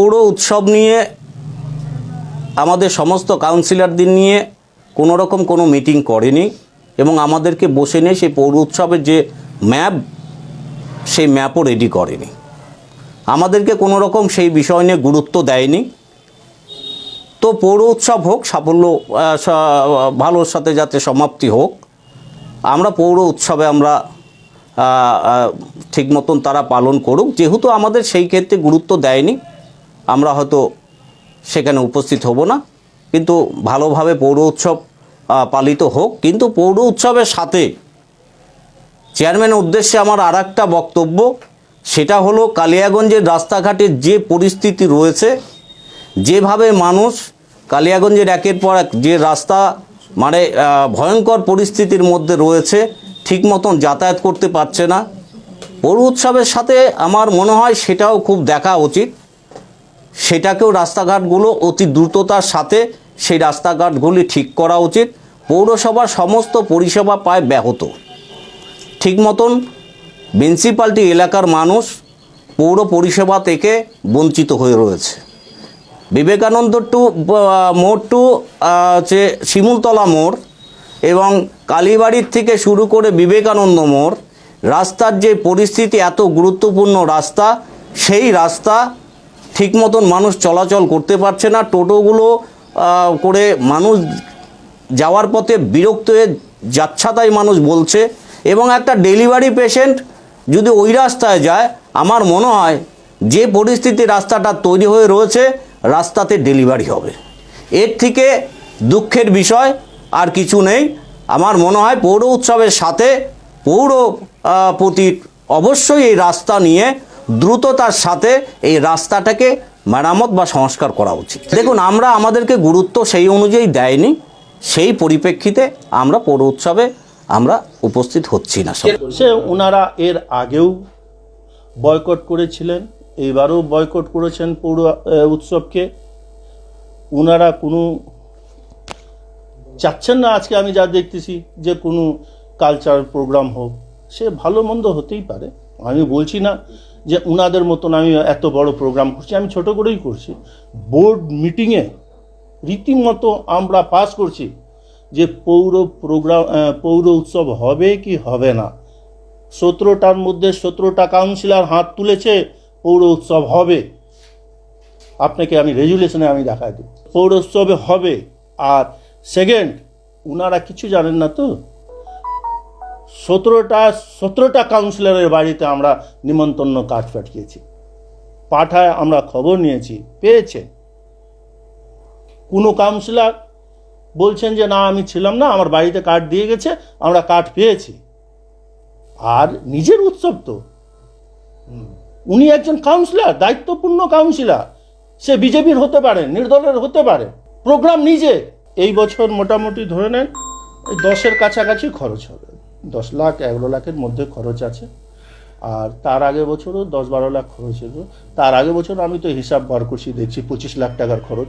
পৌর উৎসব নিয়ে আমাদের সমস্ত কাউন্সিলরদের নিয়ে কোনো রকম কোনো মিটিং করেনি এবং আমাদেরকে বসে নিয়ে সেই পৌর উৎসবের যে ম্যাপ সেই ম্যাপও রেডি করেনি। আমাদেরকে কোনো রকম সেই বিষয় নিয়ে গুরুত্ব দেয়নি। তো পৌর উৎসব হোক, সাফল্য ভালোর সাথে যাতে সমাপ্তি হোক, আমরা পৌর উৎসবে আমরা ঠিক মতন তারা পালন করুক। যেহেতু আমাদের সেই ক্ষেত্রে গুরুত্ব দেয়নি, আমরা হয়তো সেখানে উপস্থিত হব না, কিন্তু ভালোভাবে পৌর উৎসব পালিত হোক। কিন্তু পৌর উৎসবের সাথে চেয়ারম্যানের উদ্দেশ্যে আমার আর একটা বক্তব্য, সেটা হলো কালিয়াগঞ্জের রাস্তাঘাটের যে পরিস্থিতি রয়েছে, যেভাবে মানুষ কালিয়াগঞ্জের একের পর এক যে রাস্তা মানে ভয়ঙ্কর পরিস্থিতির মধ্যে রয়েছে, ঠিক মতন যাতায়াত করতে পারছে না। পৌর উৎসবের সাথে আমার মনে হয় সেটাও খুব দেখা উচিত, সেটাকেও রাস্তাঘাটগুলো অতি দ্রুততার সাথে সেই রাস্তাঘাটগুলি ঠিক করা উচিত। পৌরসভার সমস্ত পরিষেবা পায় ব্যাহত। ঠিক মতন মিউনিসিপ্যালিটি এলাকার মানুষ পৌর পরিষেবা থেকে বঞ্চিত হয়ে রয়েছে। বিবেকানন্দ মোড় টু যে শিমুলতলা মোড় এবং কালীবাড়ির থেকে শুরু করে বিবেকানন্দ মোড়, রাস্তার যে পরিস্থিতি, এত গুরুত্বপূর্ণ রাস্তা, সেই রাস্তা ঠিক মতন মানুষ চলাচল করতে পারছে না। টোটোগুলো করে মানুষ যাওয়ার পথে বিরক্ত হয়ে যাচ্ছাতাই মানুষ বলছে। এবং একটা ডেলিভারি পেশেন্ট যদি ওই রাস্তায় যায়, আমার মনে হয় যে পরিস্থিতি রাস্তাটা তৈরি হয়ে রয়েছে, রাস্তাতে ডেলিভারি হবে। এর থেকে দুঃখের বিষয় আর কিছু নেই। আমার মনে হয় পৌর উৎসবের সাথে পৌর প্রতি অবশ্যই এই রাস্তা নিয়ে দ্রুততার সাথে এই রাস্তাটাকে মেরামত বা সংস্কার করা উচিত। দেখুন, আমরা আমাদেরকে গুরুত্ব সেই অনুযায়ী দেয়নি, সেই পরিপ্রেক্ষিতে আমরা পৌর উৎসবে আমরা উপস্থিত হচ্ছি না। সে ওনারা এর আগেও বয়কট করেছিলেন, এইবারও বয়কট করেছেন পৌর উৎসবকে। ওনারা কোনো চাচ্ছেন না, আজকে আমি যা দেখতেছি, যে কোনো কালচারাল প্রোগ্রাম হোক। সে ভালো মন্দ হতেই পারে, আমি বলছি না যে ওনাদের মতন আমি এত বড় প্রোগ্রাম করছি, আমি ছোট করেই করছি। বোর্ড মিটিংয়ে রীতিমতো আমরা পাস করছি যে পৌর উৎসব হবে কি হবে না। 17টার মধ্যে 17টা কাউন্সিলর হাত তুলেছে পৌর উৎসব হবে। আপনাকে আমি রেজুলেশনে আমি দেখাই দিই, পৌর উৎসবে হবে। আর সেকেন্ড, ওনারা কিছু জানেন না তো, 17টা কাউন্সিলরের বাড়িতে আমরা নিমন্ত্রণ কার্ড পাঠিয়েছি, পাঠায় আমরা খবর নিয়েছি, পেয়েছে। কোনো কাউন্সিলর বলছেন যে না আমি ছিলাম না, আমার বাড়িতে কার্ড দিয়ে গেছে, আমরা কার্ড পেয়েছি। আর নিজের উৎসব তো, উনি একজন কাউন্সিলর, দায়িত্বপূর্ণ কাউন্সিলর, সে বিজেপির হতে পারে, নির্দলের হতে পারে, প্রোগ্রাম নিজে। এই বছর মোটামুটি ধরে নেন 10-এর কাছাকাছি খরচ হবে, 10 লাখ 11 লাখের মধ্যে খরচ আছে। আর তার আগে বছরও 10-12 লাখ খরচ হতো। তার আগে বছর আমি তো হিসাব বার করছি, দেখছি 25 লাখ টাকার খরচ।